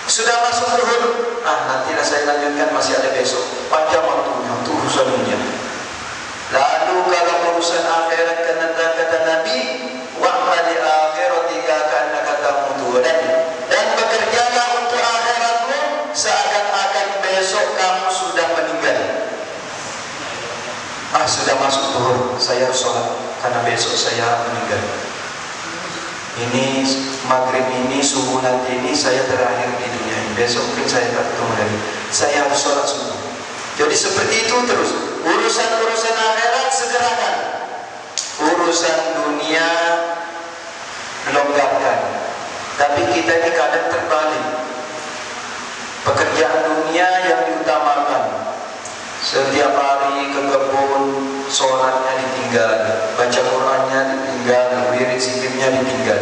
sudah masuk zuhur, nantilah saya lanjutkan, masih ada besok. Panjang waktunya untuk urusan dunia. Lalu kalau urusan akhirat, kata Nabi, wa'mal li akhiratika ka'annaka tamutu dan bekerjalah untuk akhiratmu seakan-akan besok kamu sudah meninggal. Sudah masuk zuhur, saya harus sholat karena besok saya meninggal. Ini maghrib ini, subuh nanti ini saya terakhir di dunia ini. Besok mungkin saya tak ketemu lagi. Saya harus sholat subuh. Jadi seperti itu terus. Urusan-urusan akhirat segerakan. Urusan dunia longgarkan. Tapi kita ini kadang terbalik. Pekerjaan dunia yang diutamakan. Setiap hari ke kebun, sholatnya ditinggal, baca Qurannya ditinggal, wirid zikirnya ditinggal.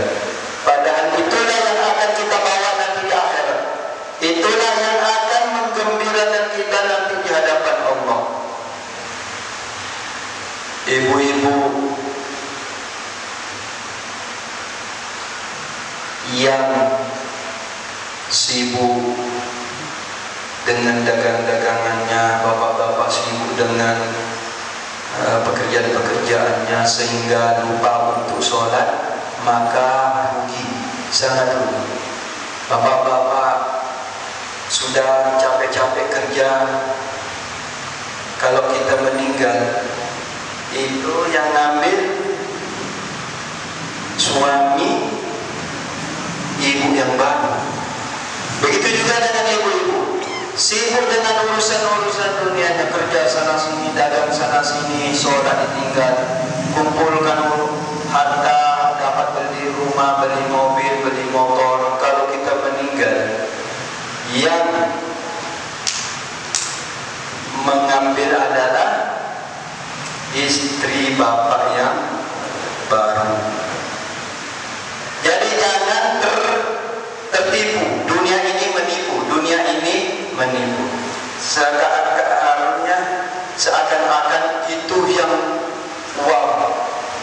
Padahal itulah yang akan kita bawa nanti di akhirat. Itulah yang akan menggembirakan kita nanti di hadapan Allah. Ibu-ibu yang sibuk dengan dagang-dagangannya, bapak-bapak sibuk dengan pekerjaan-pekerjaannya sehingga lupa untuk sholat, maka rugi, sangat rugi. Bapak-bapak sudah capek-capek kerja, kalau kita meninggal, itu yang ngambil suami ibu yang baru. Begitu juga dengan ibu-ibu, sibuk dengan urusan-urusan dunianya, kerja sana sini, dagang sana sini, sholat ditinggal, kumpulkan harta, dapat beli rumah, beli mobil, beli motor. Kalau adalah istri bapak yang baru. Jadi jangan tertipu. Dunia ini menipu, dunia ini menipu. Seakan-akan itu yang wow,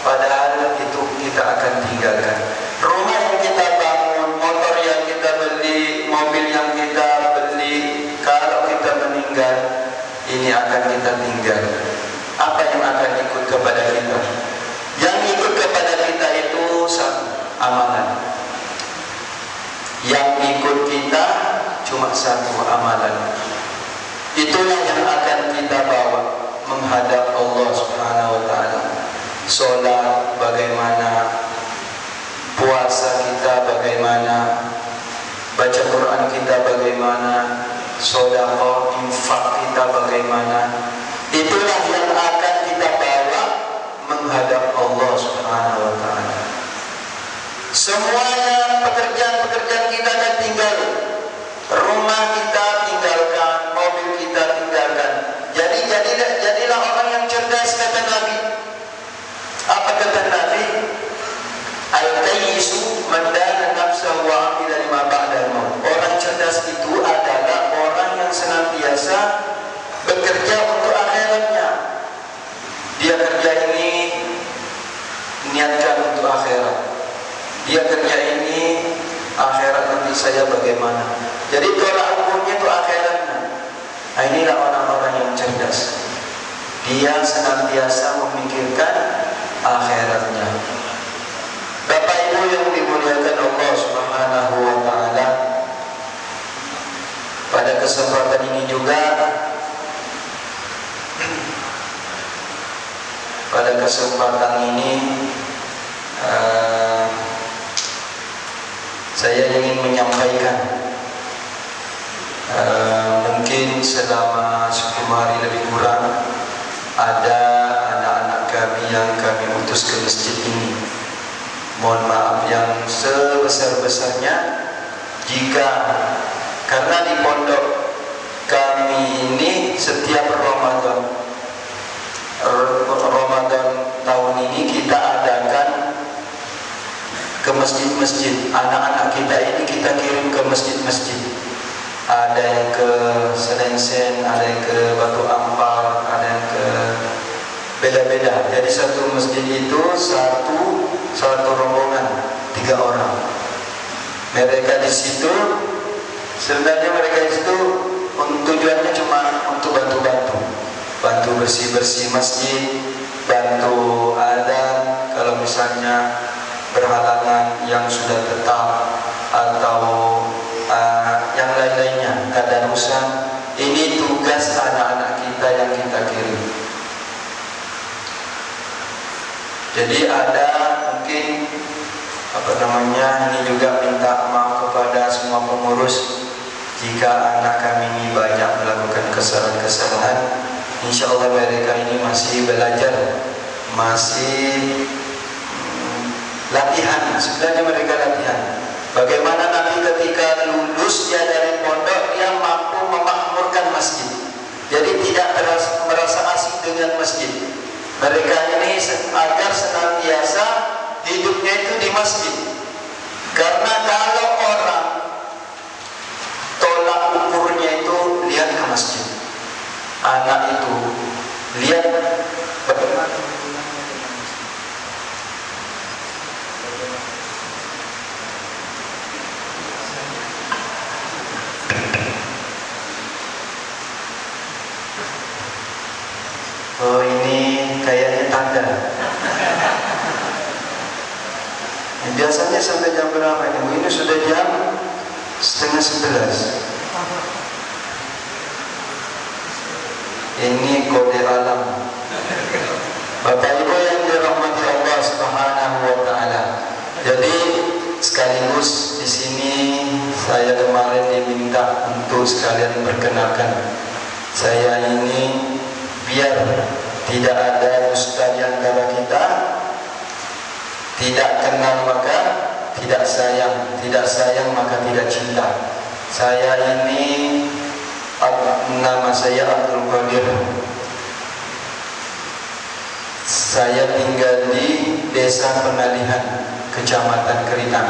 padahal itu kita akan tinggalkan. Rumah yang kita bangun, motor yang kita beli, mobil yang kita beli, kalau kita meninggal, ini akan kita tinggal. Apa yang akan ikut kepada kita? Yang ikut kepada kita itu satu, amalan. Yang ikut kita cuma satu, amalan. Itulah yang akan kita bawa menghadap Allah Subhanahu wa taala. Salat bagaimana, puasa kita bagaimana, baca Quran kita bagaimana, sedekah infak kita bagaimana. Itulah yang akan kita bawa menghadap Allah Subhanahu wa taala. Semuanya pekerjaan-pekerjaan kita akan tinggal. Rumah kita tinggalkan, mobil kita tinggalkan. Jadilah orang yang cerdas, kata Nabi. Apa kata Nabi? Al-kayyisu man dana nafsahu wa 'amila lima ba'dal maut. Orang cerdas itu adalah orang yang senantiasa bekerja untuk akhiratnya. Dia kerja ini niatkan untuk akhirat. Dia kerja ini akhirat nanti saya bagaimana. Jadi tolak ukurnya itu akhiratnya. Nah, inilah orang-orang yang cerdas. Dia senantiasa memikirkan akhiratnya. Bapak Ibu yang dimuliakan Allah Subhanahu wa taala, pada kesempatan ini juga saya ingin menyampaikan, mungkin selama 10 hari lebih kurang ada anak-anak kami yang kami utus ke masjid ini. Mohon maaf yang sebesar-besarnya jika karena di pondok kami ini setiap Ramadan tahun ini kita adakan ke masjid-masjid. Anak-anak kita ini kita kirim ke masjid-masjid. Ada yang ke Selengsen, ada yang ke Batu Ampar, ada yang ke beda-beda. Jadi satu masjid itu satu rombongan 3 orang. Mereka di situ sebenarnya tujuannya cuma untuk bantu bersih-bersih masjid, bantu adzan kalau misalnya berhalangan yang sudah tetap atau yang lain-lainnya, tadarusan. Ini tugas anak-anak kita yang kita kirim. Jadi ada mungkin ini juga minta maaf kepada semua pengurus jika anak kami ini banyak melakukan kesalahan-kesalahan. Insya Allah mereka ini masih belajar, masih latihan. Sebenarnya mereka latihan. Bagaimana nanti ketika lulus dia dari pondok, dia mampu memakmurkan masjid. Jadi tidak merasa asing dengan masjid. Mereka ini agar senantiasa hidupnya itu di masjid. Karena kalau orang tolak ukurnya itu lihat ke masjid. Anak itu lihat bagaimana. Oh, ini kayaknya tanda. Biasanya sampai jam berapa ini? Ini sudah jam 10:30. Ini kode alam. Bapak Ibu yang dirahmati Allah Subhanahu wa taala. Jadi sekaligus di sini saya kemarin diminta untuk sekalian perkenalkan. Saya ini biar tidak ada dusta di antara kita, tidak kenal maka tidak sayang maka tidak cinta. Saya ini nama saya Abdul Qadir. Saya tinggal di Desa Penalihan, Kecamatan Keritang.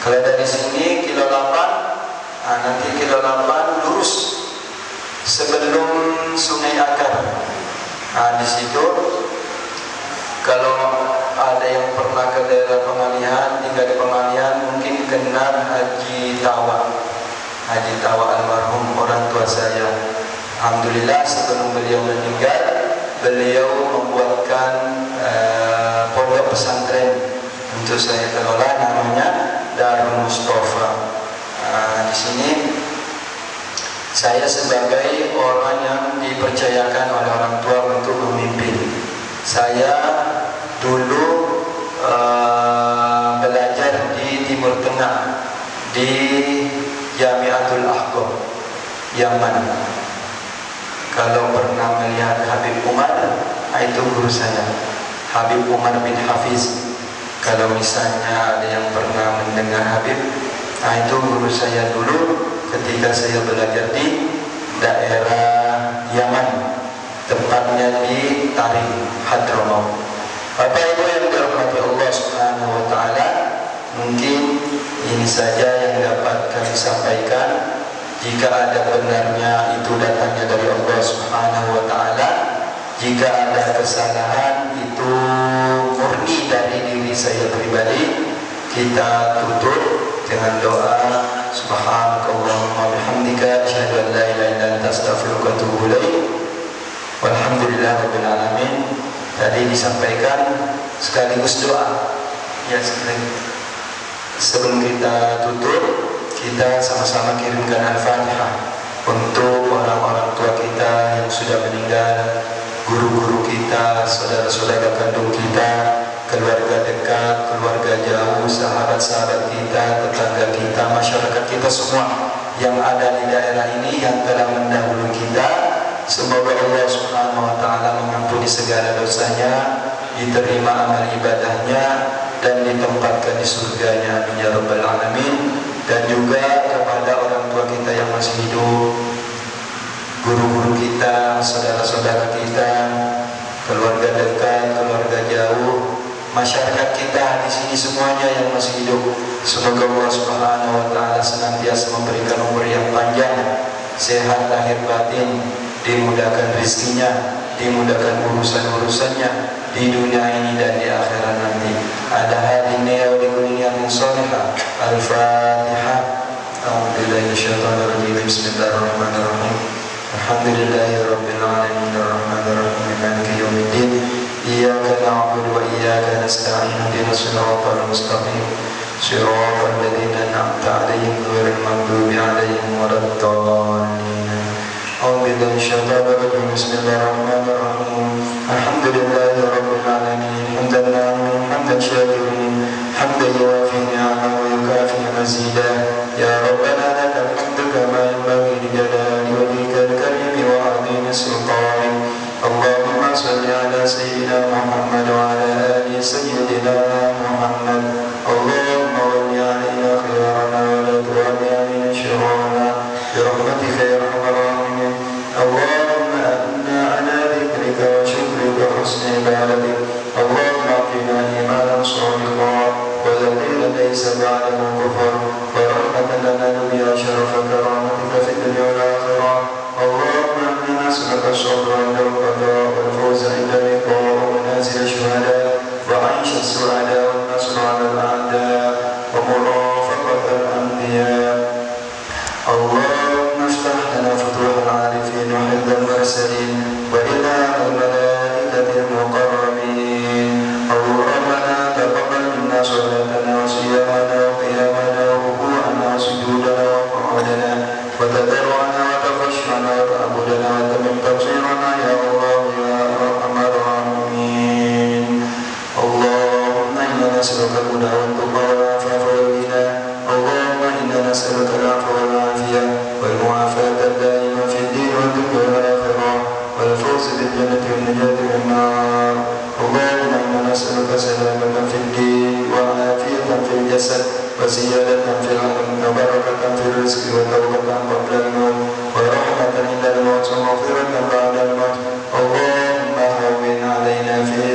Kalau dari sini kilo 8, nanti kilo 8 lurus sebelum Sungai Akar. Di situ kalau ada yang pernah ke daerah Pengalihan, tinggal di Pengalihan, mungkin kenal Haji Tawa almarhum, orang tua saya. Alhamdulillah sebelum beliau meninggal, beliau membuatkan pondok pesantren untuk saya kelola, namanya Darul Mustafa. Di sini saya sebagai orang yang dipercayakan oleh orang tua untuk memimpin. Saya dulu belajar di Timur Tengah, di Jamiatul Ahqam, Yaman. Kalau pernah melihat Habib Umar, itu guru saya, Habib Umar bin Hafiz. Kalau misalnya ada yang pernah mendengar Habib, itu guru saya dulu ketika saya belajar di daerah Yaman, tempatnya di Tarim, Hadramaut. Bapak Ibu yang dirahmati Allah Subhanahu wa taala, mungkin ini saja yang dapat kami sampaikan. Jika ada benarnya itu datangnya dari Allah Subhanahu wa taala. Jika ada kesalahan itu murni dari diri saya pribadi. Kita tutup dengan doa subhanakallahumma bihamdika asyhadu an la ilaha illa anta astaghfiruka wa atubu ilaik. Walhamdulillahirabbil alamin. Tadi disampaikan sekaligus doa. Ya, sebelum kita tutup, kita sama-sama kirimkan Al-Fatihah untuk orang-orang tua kita yang sudah meninggal, guru-guru kita, saudara-saudara kandung kita, keluarga dekat, keluarga jauh, sahabat-sahabat kita, tetangga kita, masyarakat kita semua yang ada di daerah ini yang telah mendahului kita. Semoga Allah Subhanahu wa taala mengampuni segala dosanya, diterima amal ibadahnya, dan ditempatkan di surganya. Amin ya rabbal alamin. Dan juga kepada orang tua kita yang masih hidup, guru-guru kita, saudara-saudara kita, keluarga dekat, keluarga jauh, masyarakat kita di sini semuanya yang masih hidup. Semoga Allah Subhanahu wa taala senantiasa memberikan umur yang panjang, sehat lahir batin, dimudahkan rezekinya, dimudahkan urusan-urusannya di dunia ini dan di akhirat nanti. Ada hadinnya wa likulliyatin salihah. Al-Fatihah. A'udzubillahi minasyaitonir rajim. Bismillahirrahmanirrahim. Alhamdulillahirabbil alamin arrahmanir rahim maliki yaumiddin. Iyyaka na'budu wa iyyaka nasta'in. Ihdinas siratal mustaqim. Siratal ladzina an'amta 'alaihim ghairil maghdubi 'alaihim waladdallin. A'udzubillahi minasyaitonir rajim. Bismillahirrahmanirrahim. Alhamdulillahirabbil alamin. Hamdan na'imin, hamdan syakirin, hamdan yuwafi ni'amahu wa yukafi mazidah. Ya Rabbana lakal hamdu kama yanbaghi li jalali wajhikal karim wa 'azimi sultanik. Allahumma shalli ala sayyidina Muhammad wa ala ali sayyidina Muhammad. Allahumma walli alaina khairana wa la tuwalli alaina syarrana bi rahmatika ya arhamar rahimin. Allahumma inna ala dhikrika wa syukrika wa husni ibadatik. Allahumma qina imanan shadiqan wa yaqina laysa ba'dahu kufur wa rahmatan lana dunya syarafa karamatika fid dunya wal akhirah. Allahumma inna nas'aluka as-sabra 'inda al-qada' wal fawza 'inda al-liqa' wa manazil ash-shuhada' wa 'aisha as-su'ada' wan nasra 'ala al-a'da' wa murafaqata al-anbiya'. Allahumma iftah lana futuhal 'arifin wa hifdhal mursalin wa ilhamul malaikatil muqarrabin. Rabbana taqabbal minna salatana wa siyamana wa qiyamana wa ruku'ana wa sujudana wa qu'udana wa tadarru'ana wa tafashshana wa ta'budana wa tamim tafsirana ya Allah ya arhamar rahimin. Allahumma inna nas'aluka al-huda wa at-tuqa wal 'afafa wal ghina. Allahumma inna nas'aluka al-'afwa wal 'afiyah wal mu'afata ad-da'ima fid din wad dunya wal akhirah wal fawz bil jannati wan najati min nar. Allahumma inna nas'aluka salamatan fid din wa 'afiyatan fil jasad wa ziyadatan fil 'ilm wa barakatan fil rizqi wa tawbatan qabla al-maut wa rahmatan inda al-maut wa maghfiratan ba'da al-maut. Allahumma hawwin 'alaina fi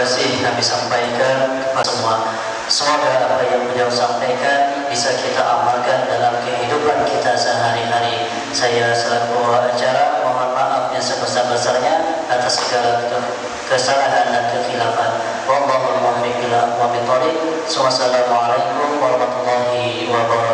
kasih kami sampaikan kepada semua. Semoga apa yang beliau sampaikan bisa kita amalkan dalam kehidupan kita sehari-hari. Saya selaku acara mohon maaf yang sebesar-besarnya atas segala kesalahan dan kekhilafan. Wallahul muwaffiq ila aqwamit thoriq. Wassalamualaikum warahmatullahi wabarakatuh.